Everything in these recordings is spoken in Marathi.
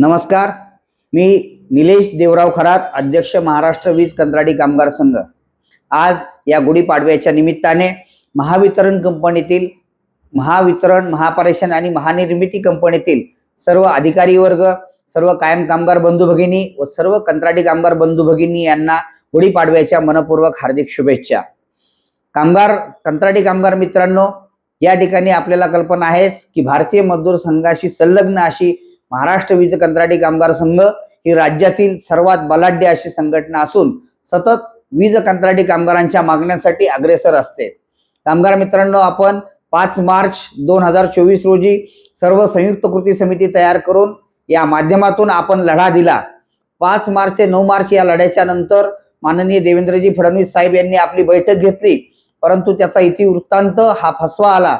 नमस्कार, मी निलेश देवराव खरात, अध्यक्ष महाराष्ट्र वीज कंत्राटी कामगार संघ। आज या गुढीपाडव्याच्या निमित्ताने महावितरण कंपनीतील महापारेषण आणि महानिर्मिती कंपनीतील सर्व अधिकारी वर्ग, सर्व कायम कामगार बंधू भगिनी व सर्व कंत्राटी कामगार बंधू भगिनी यांना गुढीपाडव्याच्या मनपूर्वक हार्दिक शुभेच्छा। कंत्राटी कामगार मित्रांनो, या ठिकाणी आपल्याला कल्पना आहेच की भारतीय मजदूर संघाशी संलग्न अशी महाराष्ट्र वीज कंत्राटी कामगार संघ ही राज्यातील सर्वात बलाढ्य अशी संघटना असून सतत वीज कंत्राटी कामगारांच्या मागण्यांसाठी अग्रेसर असते। कामगार मित्रांनो, आपण 5 मार्च 2024 रोजी सर्व संयुक्त कृती समिती तयार करून या माध्यमातून आपण लढा दिला। 5 मार्च ते 9 मार्च या लढ्याच्या नंतर माननीय देवेंद्रजी फडणवीस साहेब यांनी आपली बैठक घेतली, परंतु त्याचा इतिवृत्तांत हा फसवा आला।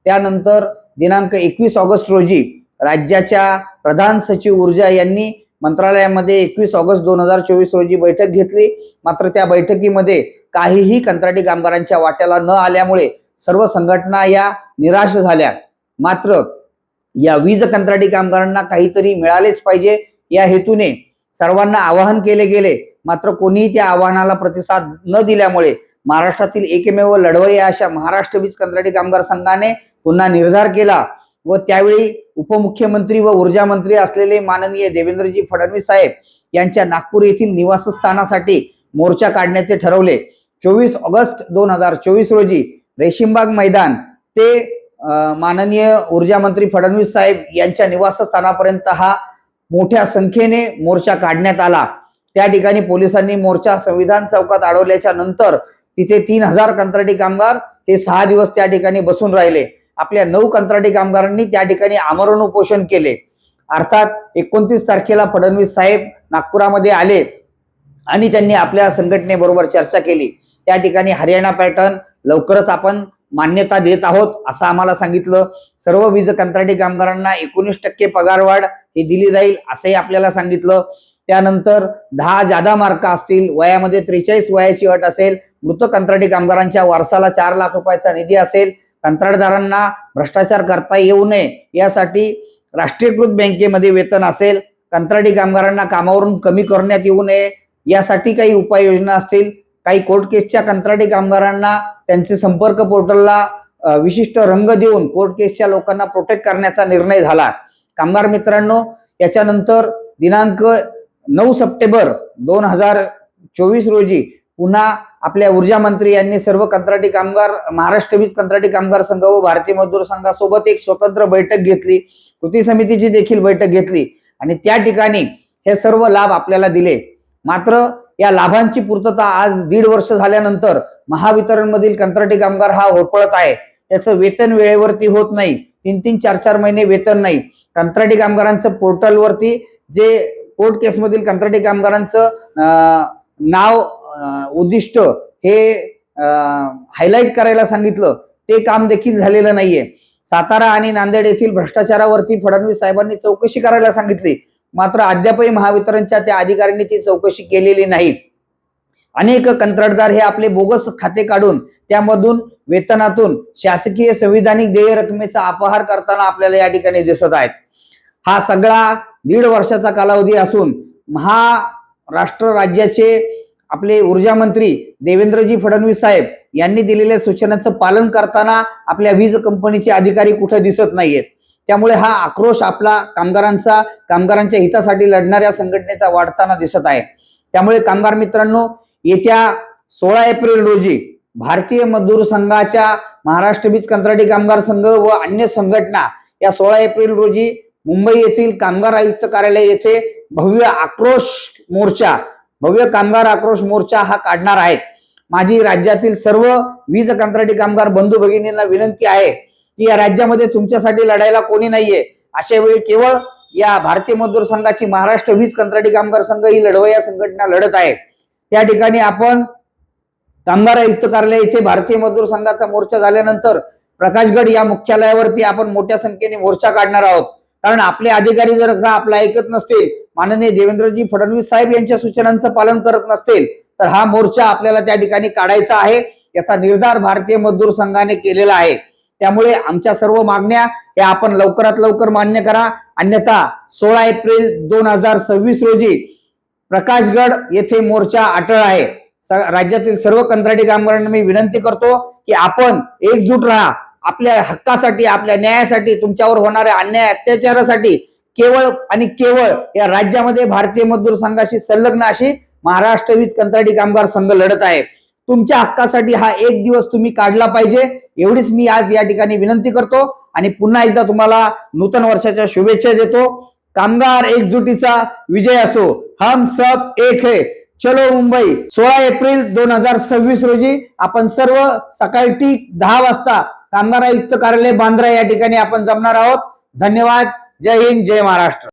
त्यानंतर दिनांक 21 ऑगस्ट रोजी राज्याच्या प्रधान सचिव ऊर्जा यांनी मंत्रालयामध्ये 21 ऑगस्ट 2024 रोजी बैठक घेतली। मात्र त्या बैठकीमध्ये काहीही कंत्राटी कामगारांच्या वाट्याला न आल्यामुळे सर्व संघटना या निराश झाल्या। मात्र या वीज कंत्राटी कामगारांना काहीतरी मिळालेच पाहिजे या हेतूने सर्वांना आवाहन केले गेले, मात्र कोणीही त्या आवाहनाला प्रतिसाद न दिल्यामुळे महाराष्ट्रातील एकमेव लढवय्या अशा महाराष्ट्र वीज कंत्राटी कामगार संघाने पुन्हा निर्धार केला व त्यावेळी उपमुख्यमंत्री व ऊर्जा मंत्री असलेले माननीय देवेंद्रजी फडणवीस साहेब यांच्या नागपूर येथील निवासस्थानासाठी मोर्चा काढण्याचे ठरवले। 24 ऑगस्ट 2024 रोजी रेशीमबाग मैदान ते माननीय ऊर्जा मंत्री फडणवीस साहेब यांच्या निवासस्थानापर्यंत हा मोठ्या संख्येने मोर्चा काढण्यात आला। त्या ठिकाणी पोलिसांनी मोर्चा संविधान चौकात अडवल्याच्या नंतर तिथे 3000 कंत्राटी कामगार हे 6 दिवस त्या ठिकाणी बसून राहिले। आपल्या 9 कंत्राटी कामगारांनी त्या ठिकाणी आमरण उपोषण केले। अर्थात 29 तारखेला फडणवीस साहेब नागपुरामध्ये आले आणि त्यांनी आपल्या संघटनेबरोबर चर्चा केली। त्या ठिकाणी हरियाणा पॅटर्न लवकरच आपण मान्यता देत आहोत असं आम्हाला सांगितलं। सर्व वीज कंत्राटी कामगारांना 19% पगारवाढ ही दिली जाईल असंही आपल्याला सांगितलं। त्यानंतर 10 जादा मार्क असतील, वयामध्ये 43 वयाची अट असेल, मृत कंत्राटी कामगारांच्या वारसाला 4 लाख रुपयाचा निधी असेल, कंत्राटदारांना भ्रष्टाचार करता येऊ नये यासाठी राष्ट्रीयकृत बँकेमध्ये वेतन असेल, कंत्राटी कामगारांना कामावरून कमी करण्यात येऊ नये यासाठी काही उपाययोजना असतील, काही कोर्ट केसच्या कंत्राटी कामगारांना त्यांचे संपर्क पोर्टलला विशिष्ट रंग देऊन कोर्ट केसच्या लोकांना प्रोटेक्ट करण्याचा निर्णय झाला। कामगार मित्रांनो, याच्यानंतर दिनांक 9 सप्टेंबर 2024 रोजी पुन्हा आपल्या ऊर्जा मंत्री यांनी सर्व कंत्राटी कामगार महाराष्ट्र वीज कंत्राटी कामगार संघ व भारतीय मजदूर संघासोबत एक स्वतंत्र बैठक घेतली, कृती समितीची देखील बैठक घेतली आणि त्या ठिकाणी हे सर्व लाभ आपल्याला दिले। मात्र या लाभांची पूर्तता आज 1.5 वर्ष झाल्यानंतर महावितरण मधील कंत्राटी कामगार हा होरपळत आहे। त्याचं वेतन वेळेवरती होत नाही, 3-3, 4-4 महिने वेतन नाही। कंत्राटी कामगारांचं पोर्टलवरती जे कोर्ट केस मधील कंत्राटी कामगारांचं नाव उद्दिष्ट हे हायलाइट करायला सांगितलं, ते काम देखील झालेलं नाहीये। सातारा आणि नांदेड येथील भ्रष्टाचारावरती फडणवीस साहेबांनी चौकशी करायला सांगितली, मात्र अद्यापही महावितरणच्या त्या अधिकाऱ्यांनी ती चौकशी केलेली नाही। अनेक कंत्राटदार हे आपले बोगस खाते काढून त्यामधून वेतनातून शासकीय संविधानिक देय रकमेचा अपहार करताना आपल्याला या ठिकाणी दिसत आहेत। हा सगळा 1.5 वर्षाचा कालावधी असून महाराष्ट्र राज्याचे आपले ऊर्जा मंत्री देवेंद्रजी फडणवीस साहेब यांनी दिलेल्या सूचनांचं पालन करताना आपल्या वीज कंपनीचे अधिकारी कुठे दिसत नाहीयेत। त्यामुळे हा आक्रोश आपला कामगारांच्या हितासाठी लढणाऱ्या संघटनेचा वाढताना दिसत आहे। त्यामुळे कामगार मित्रांनो, येत्या 16 एप्रिल रोजी भारतीय मजदूर संघाच्या महाराष्ट्र वीज कंत्राटी कामगार संघ व अन्य संघटना या 16 एप्रिल रोजी मुंबई येथील कामगार आयुक्त कार्यालय येथे भव्य कामगार आक्रोश मोर्चा हा काढणार आहेत। माझी राज्यातील सर्व वीज कंत्राटी कामगार बंधू भगिनींना विनंती आहे की या राज्यामध्ये तुमच्यासाठी लढायला कोणी नाहीये। अशा वेळी केवळ या भारतीय मजदूर संघाची महाराष्ट्र वीज कंत्राटी कामगार संघ ही लढवय्या संघटना लढत आहे। त्या ठिकाणी आपण कामगार आयुक्त कार्यालय येथे भारतीय मजदूर संघाचा मोर्चा झाल्यानंतर प्रकाशगड या मुख्यालयावरती आपण मोठ्या संख्येने मोर्चा काढणार आहोत। कारण आपले अधिकारी जर का आपलं ऐकत नसतील, माननीय देवेंद्रजी फडणवीस साहेब यांच्या सूचनांचं पालन करत नसतील, तर हा मोर्चा आपल्याला त्या ठिकाणी काढायचा आहे। याचा निर्धार भारतीय मजदूर संघाने केलेला आहे। त्यामुळे आमच्या सर्व मागण्या या आपण लवकरात लवकर मान्य करा, अन्यथा 16 एप्रिल 2026 रोजी प्रकाशगड येथे मोर्चा अटळ आहे. राज्यातील सर्व कंत्राटी कामगारांना मी विनंती करतो की आपण एकजूट राहा. आपल्या हक्कासाठी, आपल्या न्यायासाठी, तुमच्यावर होणाऱ्या अन्याय अत्याचारासाठी केवळ आणि केवळ या राज्यामध्ये भारतीय मजदूर संघाशी संलग्न अशी महाराष्ट्र वीज कंत्राटी कामगार संघ लढत आहे. तुमच्या हक्कासाठी हा एक दिवस तुम्ही काढला पाहिजे, एवढीच मी आज या ठिकाणी विनंती करतो आणि पुन्हा एकदा तुम्हाला नूतन वर्षाच्या शुभेच्छा देतो. कामगार एकजुटीचा विजय असो. हम सब एक है. चलो मुंबई. 16 एप्रिल 2026 रोजी आपण सर्व सकाळी ठीक 10 वाजता कामगार आयुक्त कार्यालय बांद्रा या ठिकाणी आपण जमणार आहोत. धन्यवाद. जय हिंद, जय महाराष्ट्र.